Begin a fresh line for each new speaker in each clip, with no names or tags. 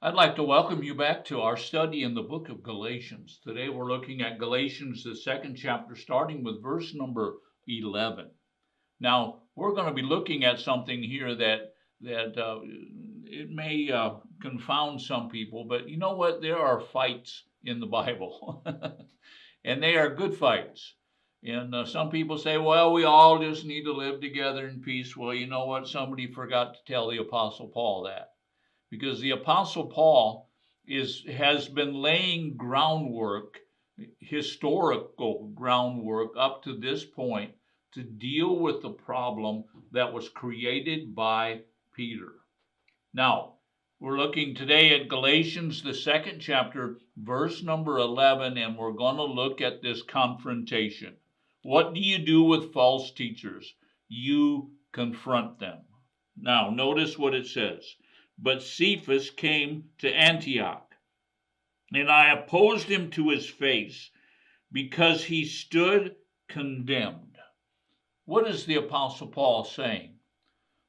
I'd like to welcome you back to our study in the book of Galatians. Today we're looking at Galatians, the second chapter, starting with verse number 11. Now, we're going to be looking at something here that it may confound some people, but you know what? There are fights in the Bible, and they are good fights. And some people say, well, we all just need to live together in peace. Well, you know what? Somebody forgot to tell the Apostle Paul that. Because the Apostle Paul has been laying groundwork, historical groundwork up to this point to deal with the problem that was created by Peter. Now, we're looking today at Galatians, the second chapter, verse number 11, and we're going to look at this confrontation. What do you do with false teachers? You confront them. Now, notice what it says. But Cephas came to Antioch, and I opposed him to his face, because he stood condemned. What is the Apostle Paul saying?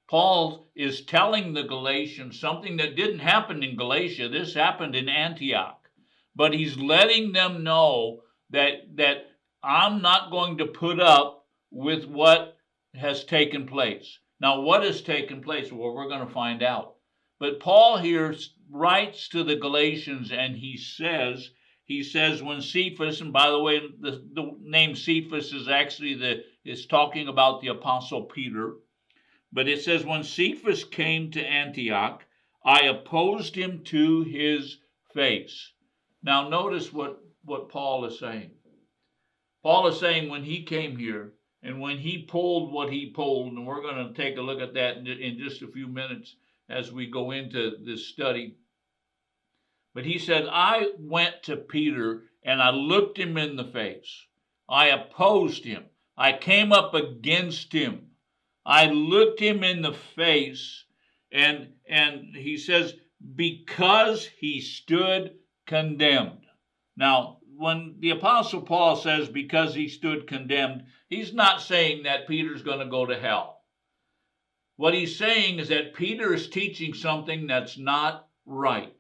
Paul is telling the Galatians something that didn't happen in Galatia. This happened in Antioch. But he's letting them know that I'm not going to put up with what has taken place. Now, what has taken place? Well, we're going to find out. But Paul here writes to the Galatians, and he says when Cephas, and by the way, the name Cephas is actually is talking about the Apostle Peter, but it says when Cephas came to Antioch, I opposed him to his face. Now notice what Paul is saying. Paul is saying when he came here, and when he pulled what he pulled, and we're going to take a look at that in just a few minutes, as we go into this study. But he said, I went to Peter and I looked him in the face. I opposed him. I came up against him. I looked him in the face, and he says, because he stood condemned. Now, when the Apostle Paul says because he stood condemned, he's not saying that Peter's going to go to hell. What he's saying is that Peter is teaching something that's not right.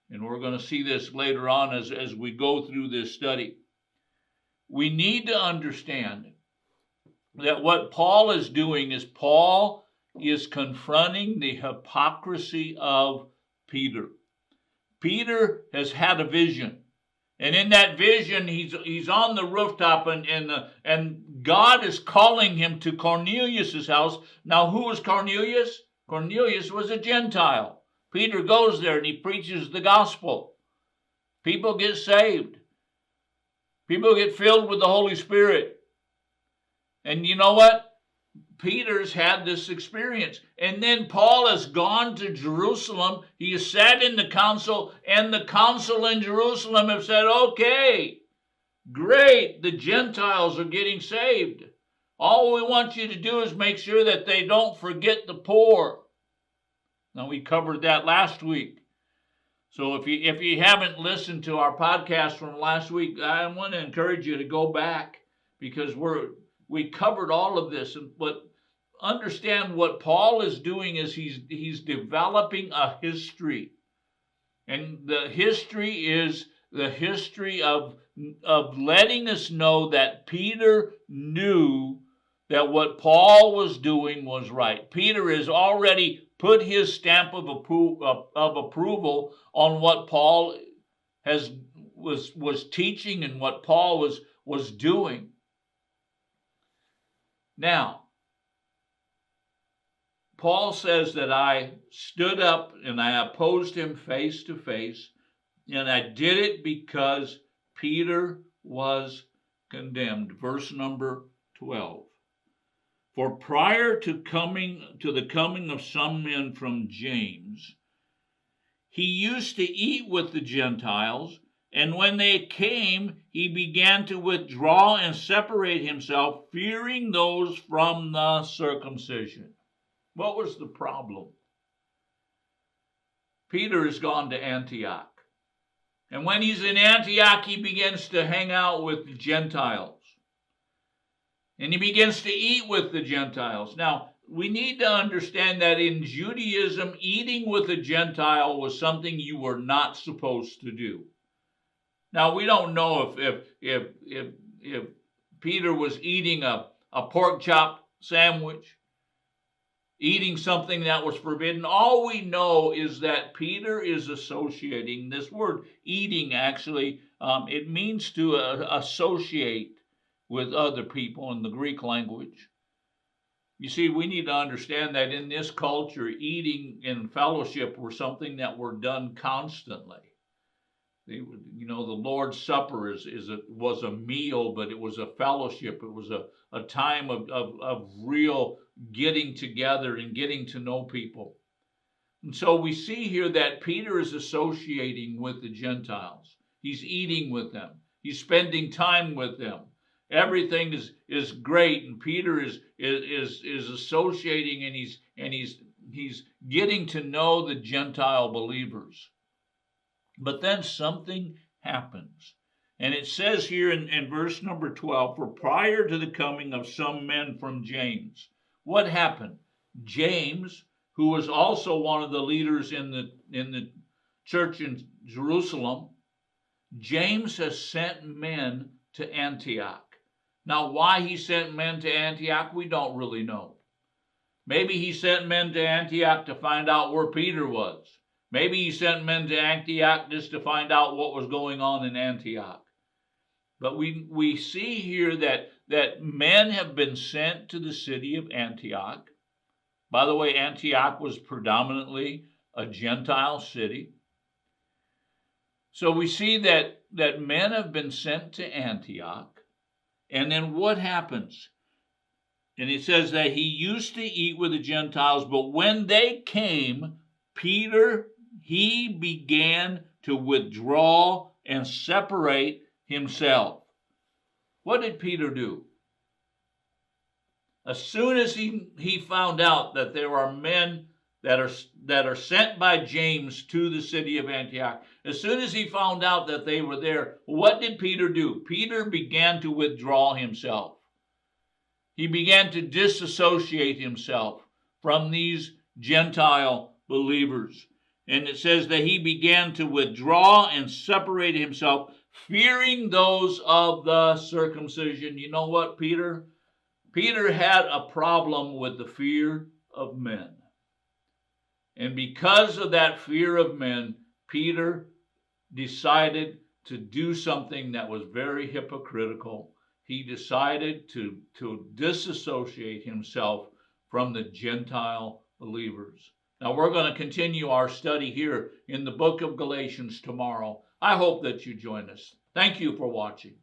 And we're going to see this later on as we go through this study. We need to understand that what Paul is doing is Paul is confronting the hypocrisy of Peter. Peter has had a vision. And in that vision, he's on the rooftop, and God is calling him to Cornelius' house. Now, who was Cornelius? Cornelius was a Gentile. Peter goes there and he preaches the gospel. People get saved. People get filled with the Holy Spirit. And you know what? Peter's had this experience. And then Paul has gone to Jerusalem. He has sat in the council, and the council in Jerusalem have said, okay, great, the Gentiles are getting saved. All we want you to do is make sure that they don't forget the poor. Now, we covered that last week. So if you haven't listened to our podcast from last week, I want to encourage you to go back, because we covered all of this. But understand what Paul is doing is he's developing a history. And the history is the history of letting us know that Peter knew that what Paul was doing was right. Peter has already put his stamp of approval on what Paul was teaching and what Paul was doing. Now, Paul says that I stood up and I opposed him face to face, and I did it because Peter was condemned. Verse number 12. For prior to the coming of some men from James, he used to eat with the Gentiles, and when they came, he began to withdraw and separate himself, fearing those from the circumcision. What was the problem? Peter has gone to Antioch. And when he's in Antioch, he begins to hang out with the Gentiles. And he begins to eat with the Gentiles. Now, we need to understand that in Judaism, eating with a Gentile was something you were not supposed to do. Now, we don't know if Peter was eating a pork chop sandwich, eating something that was forbidden. All we know is that Peter is associating. This word eating, actually, it means to associate with other people in the Greek language. You see, we need to understand that in this culture, eating and fellowship were something that were done constantly. The Lord's Supper was a meal, but it was a fellowship. It was a time of real getting together and getting to know people. And so we see here that Peter is associating with the Gentiles. He's eating with them. He's spending time with them. Everything is great, and Peter is associating, and he's getting to know the Gentile believers. But then something happens. And it says here in verse number 12, for prior to the coming of some men from James, what happened? James, who was also one of the leaders in the church in Jerusalem, James has sent men to Antioch. Now, why he sent men to Antioch, we don't really know. Maybe he sent men to Antioch to find out where Peter was. Maybe he sent men to Antioch just to find out what was going on in Antioch. But we see here that men have been sent to the city of Antioch. By the way, Antioch was predominantly a Gentile city. So we see that men have been sent to Antioch. And then what happens? And it says that he used to eat with the Gentiles, but when they came, he began to withdraw and separate himself. What did Peter do? As soon as he found out that there are men that are sent by James to the city of Antioch, as soon as he found out that they were there, what did Peter do? Peter began to withdraw himself. He began to disassociate himself from these Gentile believers. And it says that he began to withdraw and separate himself, fearing those of the circumcision. You know what, Peter? Peter had a problem with the fear of men. And because of that fear of men, Peter decided to do something that was very hypocritical. He decided to disassociate himself from the Gentile believers. Now, we're going to continue our study here in the book of Galatians tomorrow. I hope that you join us. Thank you for watching.